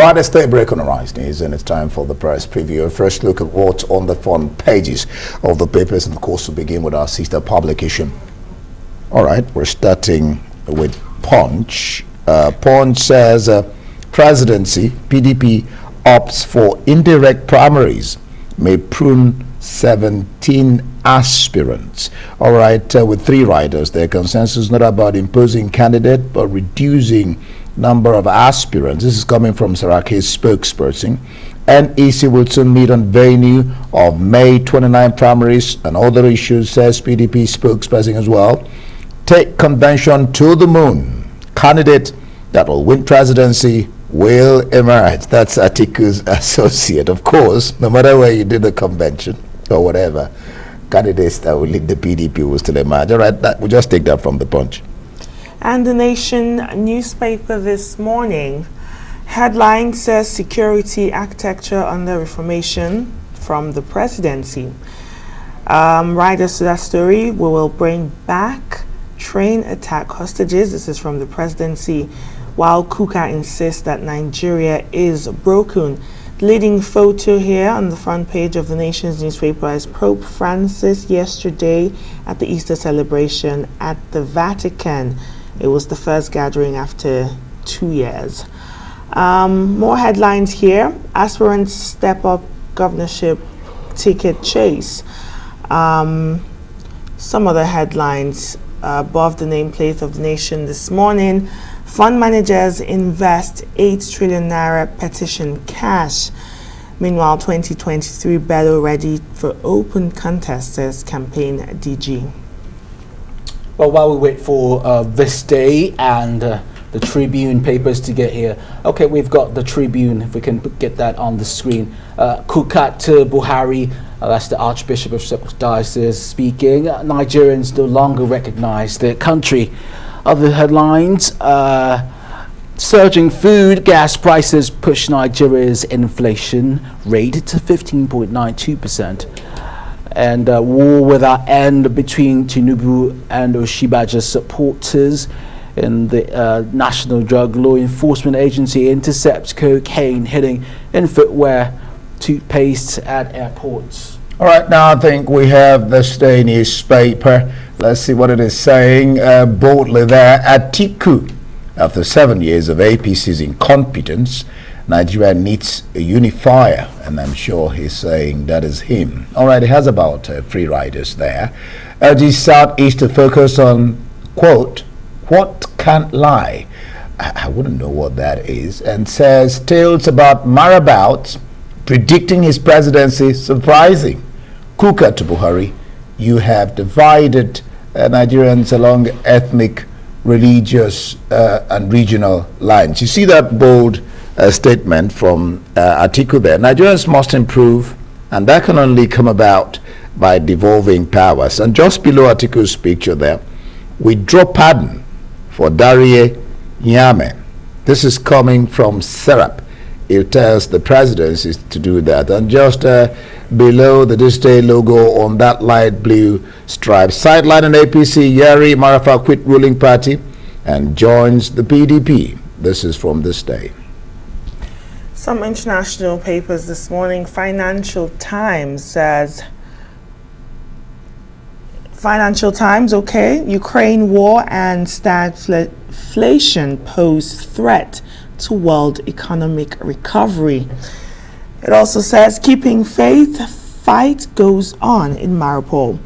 right, let's take a break on the Rise News, and it's time for the press preview. A first look at what's on the front pages of the papers, and of course we'll begin with our sister publication. All right, we're starting with Punch. Punch says presidency, PDP opts for indirect primaries, may prune 17 aspirants. All right, with 3 riders, their consensus not about imposing candidate but reducing number of aspirants. This is coming from Sarake's spokesperson. NEC will soon meet on venue of May 29 primaries and other issues, says PDP spokesperson as well. Take convention to the moon. Candidate that will win presidency will emerge. That's Atiku's associate. Of course, no matter where you do the convention or whatever, candidates that will lead the PDP will still emerge. All right, we'll just take that from the Punch. And the Nation newspaper this morning, headline says security architecture under reformation from the presidency. Riders to that story, we will bring back train attack hostages. This is from the presidency, while Kuka insists that Nigeria is broken. Leading photo here on the front page of the Nation's newspaper is Pope Francis yesterday at the Easter celebration at the Vatican. It was the first gathering after 2 years. More headlines here. Aspirants step up governorship ticket chase. Some other headlines above the nameplate of the Nation this morning. Fund managers invest 8 trillion naira petition cash. Meanwhile, 2023 Bello ready for open contest, says campaign DG. Well, while we wait for this day and the Tribune papers to get here, okay, we've got the Tribune, if we can get that on the screen. Kukat Buhari, that's the Archbishop of Sokoto Diocese speaking. Nigerians no longer recognize their country. Other headlines, surging food, gas prices push Nigeria's inflation rate to 15.92%. And war without end between Tinubu and Oshibaja's supporters. In the National Drug Law Enforcement Agency intercepts cocaine hidden in footwear, toothpaste at airports. All right, now I think we have the Stay newspaper. Let's see what it is saying boldly there. Atiku, after 7 years of APC's incompetence, Nigeria needs a unifier, and I'm sure he's saying that is him. All right, he has about 3 riders there. Urges Southeast to focus on, quote, what can't lie. I wouldn't know what that is. And says tales about marabouts predicting his presidency surprising. Kuka to Buhari, you have divided Nigerians along ethnic, religious, and regional lines. You see that bold statement from Atiku there. Nigerians must improve, and that can only come about by devolving powers. And just below Atiku's picture there, we draw pardon for Darie Nyame. This is coming from Serap. It tells the presidency to do that. And just below the This Day logo on that light blue stripe, sideline an APC, Yari Marafa quit ruling party and joins the PDP. This is from This Day. Some international papers this morning. Financial Times says, okay, Ukraine war and stagflation pose threat to world economic recovery. It also says, keeping faith, fight goes on in Maripol.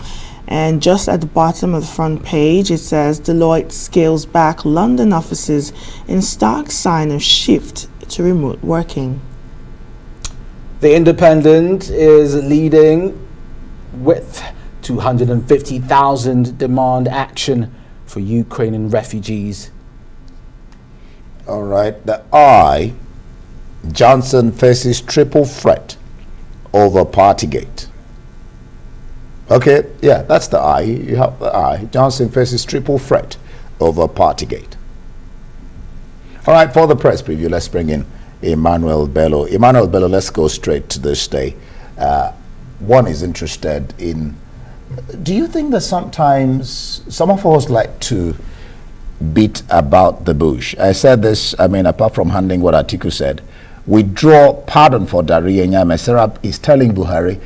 And just at the bottom of the front page, it says, Deloitte scales back London offices in stark sign of shift to remote working. The Independent is leading with 250,000 demand action for Ukrainian refugees. All right, the I, Johnson faces triple threat over Partygate. Okay, yeah, that's the I. You have the I. Johnson faces triple threat over Partygate. All right, for the press preview, let's bring in Emmanuel Bello. Emmanuel Bello, let's go straight to This Day. One is interested in, do you think that sometimes some of us like to beat about the bush? I said this, I mean, apart from handling what Atiku said, withdraw pardon for Dare Nyame. Serap is telling Buhari,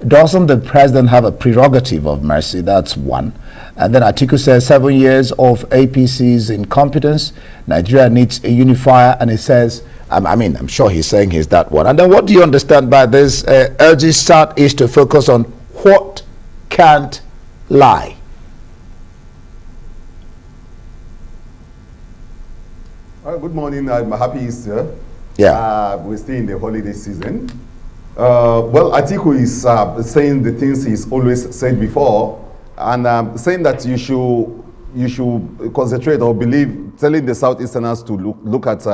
doesn't the president have a prerogative of mercy? That's one. And then Atiku says 7 years of APC's incompetence. Nigeria needs a unifier. And he says, I'm sure he's saying he's that one. And then what do you understand by this? Urges Southeast to focus on what can't lie. Good morning. I'm happy Easter. Yeah. We're still in the holiday season. Well, Atiku is saying the things he's always said before, and saying that you should concentrate or believe, telling the Southeasterners to look at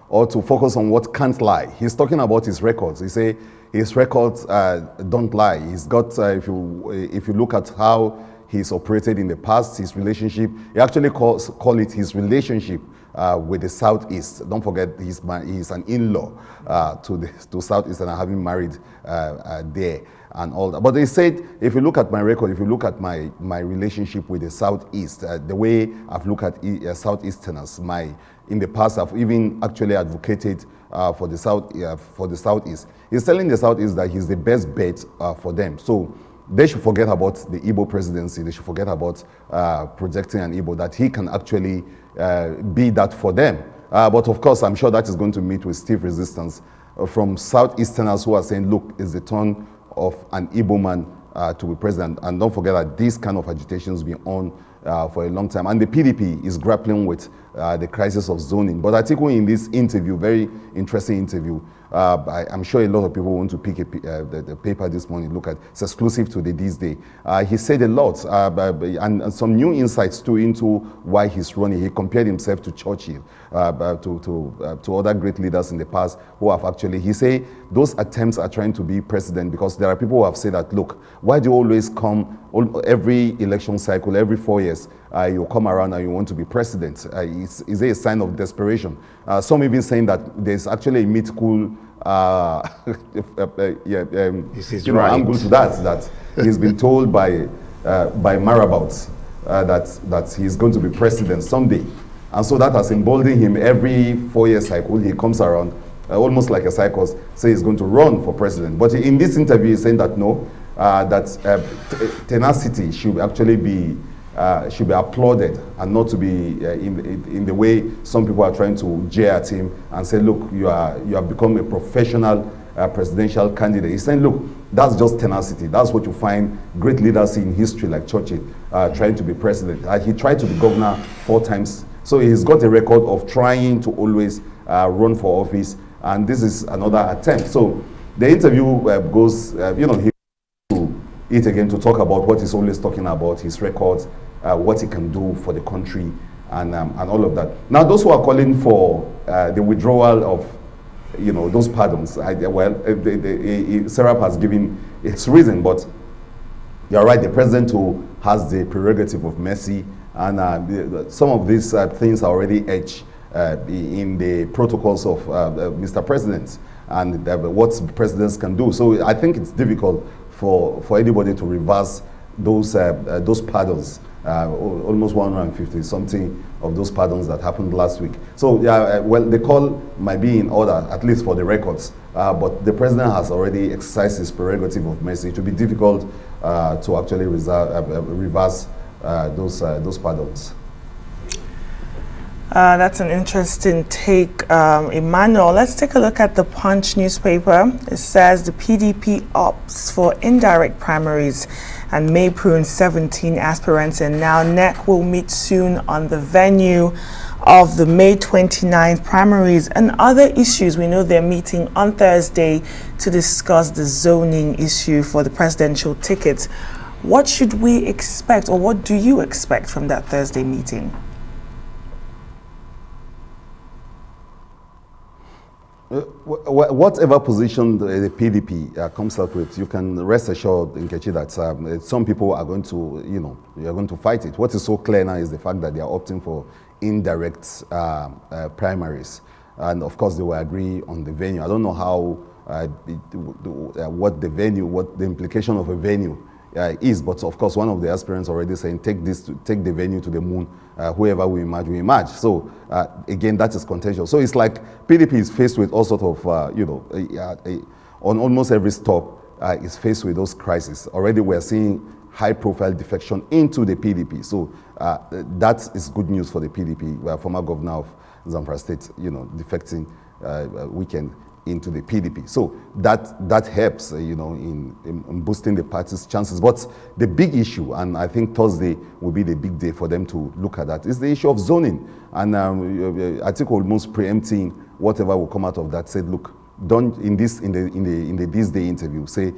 or to focus on what can't lie. He's talking about his records. He say his records don't lie. He's got if you look at how he's operated in the past, his relationship. He actually call it his relationship with the Southeast. Don't forget, he's an in-law to Southeast, and I having married there and all that. But they said, if you look at my record, if you look at my relationship with the Southeast, the way I've looked at Southeasterners, in the past I've even actually advocated for the Southeast. He's telling the Southeast that he's the best bet for them. So they should forget about the Igbo presidency. They should forget about projecting an Igbo, that he can actually be that for them. But of course, I'm sure that is going to meet with stiff resistance from Southeasterners who are saying, look, it's the turn of an Igbo man to be president. And don't forget that these kind of agitations been on for a long time. And the PDP is grappling with the crisis of zoning. But Atiku in this interview, very interesting interview, I'm sure a lot of people want to pick the paper this morning, look at it's exclusive to the This Day. He said a lot and some new insights too into why he's running. He compared himself to Churchill, to other great leaders in the past who have actually, he say those attempts are trying to be president, because there are people who have said that, look, why do you always come every election cycle, every 4 years, you come around and you want to be president? Is it a sign of desperation? Some even saying that there's actually a mythical angle to that he's been told by Marabouts that he's going to be president someday. And so that has emboldened him. Every 4 year cycle, he comes around, almost like a cycle, say he's going to run for president. But in this interview, he's saying that no, tenacity should actually be applauded, and not to be in the way some people are trying to jeer at him and say, look, you have become a professional presidential candidate. He's saying, look, that's just tenacity. That's what you find great leaders in history, like Churchill, trying to be president. He tried to be governor 4 times. So he's got a record of trying to always run for office, and this is another attempt. So the interview goes, he it again to talk about what he's always talking about, his records, what he can do for the country, and all of that. Now, those who are calling for the withdrawal of, those pardons, Serap has given its reason, but you're right, the president who has the prerogative of mercy, and some of these things are already etched in the protocols of Mr. President, and what presidents can do. So I think it's difficult for anybody to reverse those pardons, almost 150 something of those pardons that happened last week. So well, the call might be in order, at least for the records, but the president has already exercised his prerogative of mercy. It will be difficult to actually reverse those pardons. That's an interesting take, Emmanuel. Let's take a look at the Punch newspaper. It says the PDP opts for indirect primaries and may prune 17 aspirants, and now NEC will meet soon on the venue of the May 29th primaries and other issues. We know they're meeting on Thursday to discuss the zoning issue for the presidential ticket. What should we expect, or what do you expect from that Thursday meeting? Whatever position the PDP comes out with, you can rest assured, Nkechi, that some people are going to, you're going to fight it. What is so clear now is the fact that they are opting for indirect primaries, and of course they will agree on the venue. I don't know how, what the implication of a venue is. But of course, one of the aspirants already saying, take the venue to the moon, whoever we emerge. So again, that is contentious. So it's like PDP is faced with all sort of, on almost every stop, is faced with those crises. Already we're seeing high-profile defection into the PDP. So that is good news for the PDP. We are former governor of Zamfara State, defecting weekend into the PDP. So that helps, in boosting the party's chances. But the big issue, and I think Thursday will be the big day for them to look at that, is the issue of zoning. And I think almost preempting whatever will come out of that, said, look, don't in the this day interview say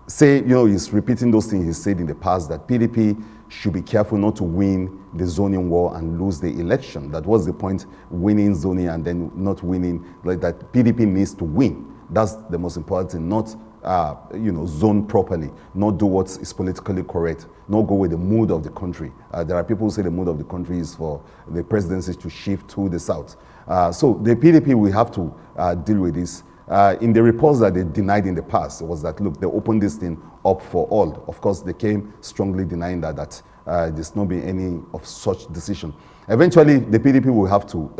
he's repeating those things he said in the past, that PDP should be careful not to win the zoning war and lose the election. That was the point, winning zoning and then not winning, like that PDP needs to win. That's the most important thing, not zone properly, not do what is politically correct, not go with the mood of the country. There are people who say the mood of the country is for the presidency to shift to the south. So the PDP will have to deal with this. In the reports that they denied in the past, it was that, look, they opened this thing up for all. Of course, they came strongly denying that there's not been any of such decision. Eventually, the PDP will have to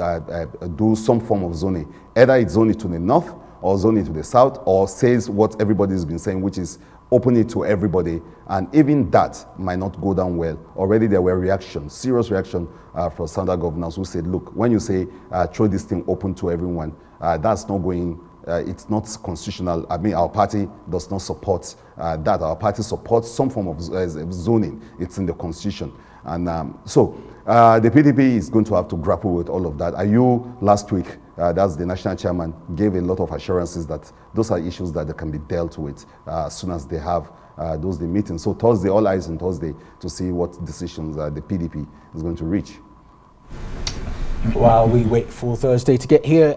do some form of zoning. Either it's zoning to the north or zoning to the south, or says what everybody's been saying, which is open it to everybody. And even that might not go down well. Already there were reactions, serious reaction from standard governors who said, look, when you say throw this thing open to everyone, that's not going. It's not constitutional. I mean, our party does not support that. Our party supports some form of zoning. It's in the constitution. And so the PDP is going to have to grapple with all of that. You last week, that's the national chairman, gave a lot of assurances that those are issues that can be dealt with as soon as they have those meetings. So Thursday, all eyes on Thursday to see what decisions the PDP is going to reach. While we wait for Thursday to get here,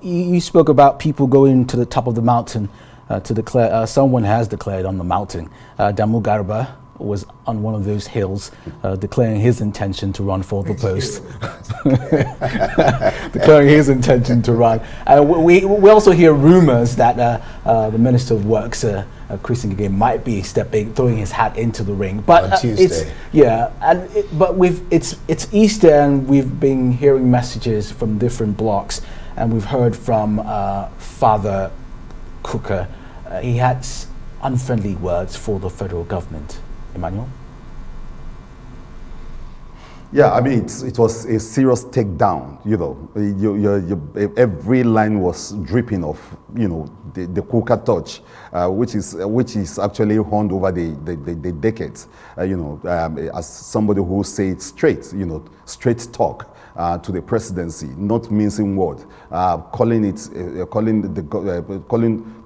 you spoke about people going to the top of the mountain to declare. Someone has declared on the mountain. Damu Garba was on one of those hills declaring his intention to run for the post. Declaring his intention to run. We also hear rumors that the Minister of Works, Chris Ngige, might be throwing his hat into the ring. But on Tuesday. It's Easter, and we've been hearing messages from different blocks, and we've heard from Father Kukah. He had unfriendly words for the federal government. Emmanuel? Yeah, I mean, it was a serious takedown. Every line was dripping of, the Kukah touch, which is actually honed over the decades. As somebody who said straight talk to the presidency, not mincing word, calling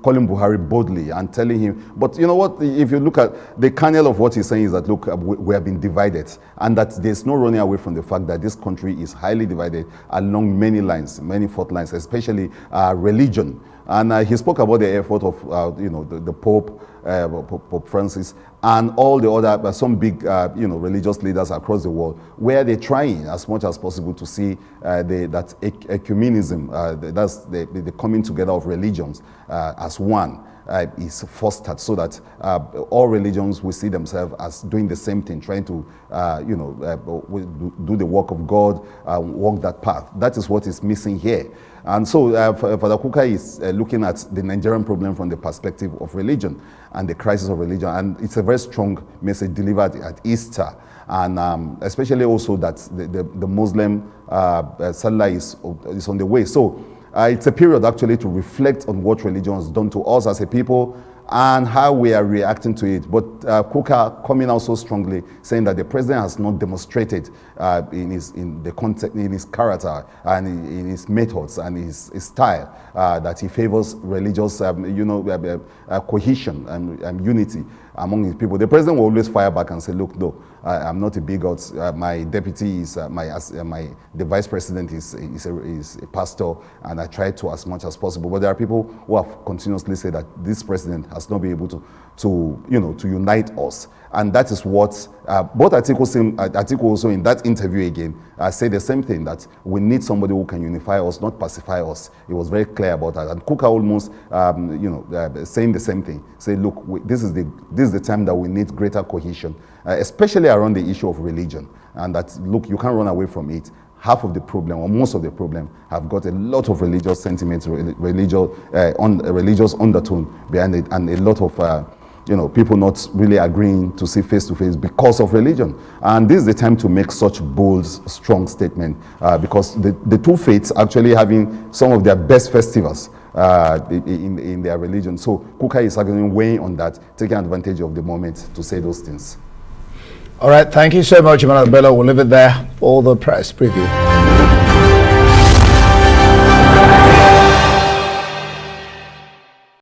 Buhari boldly and telling him. But you know what? If you look at the kernel of what he's saying is that, look, we have been divided, and that there's no running away from the fact that this country is highly divided along many lines, many fault lines, especially religion. And he spoke about the effort of the Pope, Pope Francis, and all the other some big religious leaders across the world, where they're trying as much as possible to see that ecumenism, that's the coming together of religions as one, is fostered, so that all religions will see themselves as doing the same thing, trying to do the work of God, walk that path. That is what is missing here. And so Father Kukah is looking at the Nigerian problem from the perspective of religion and the crisis of religion. And it's a very strong message delivered at Easter. And especially also that the Muslim Salah is on the way. So it's a period actually to reflect on what religion has done to us as a people and how we are reacting to it. But Kukah coming out so strongly, saying that the president has not demonstrated in his character and in his methods and his style that he favors religious cohesion and unity among his people. The president will always fire back and say, look, no, I'm not a bigot. My deputy is the vice president is a pastor, and I try to as much as possible. But there are people who have continuously said that this president has not been able to unite us, and that is what both Atiku also in that interview again said the same thing, that we need somebody who can unify us, not pacify us. He was very clear about that, and Kukah almost saying the same thing. Say, look, this is is the time that we need greater cohesion, especially around the issue of religion. And that, look, you can't run away from it. Half of the problem, or most of the problem, have got a lot of religious sentiments, religious undertone behind it, and a lot of people not really agreeing to see face to face because of religion. And this is the time to make such bold, strong statement, because the two faiths actually having some of their best festivals in their religion. So Kukah is actually weighing on that, taking advantage of the moment to say those things. All right, thank you so much, Emmanuel Bello. We'll leave it there for the press preview.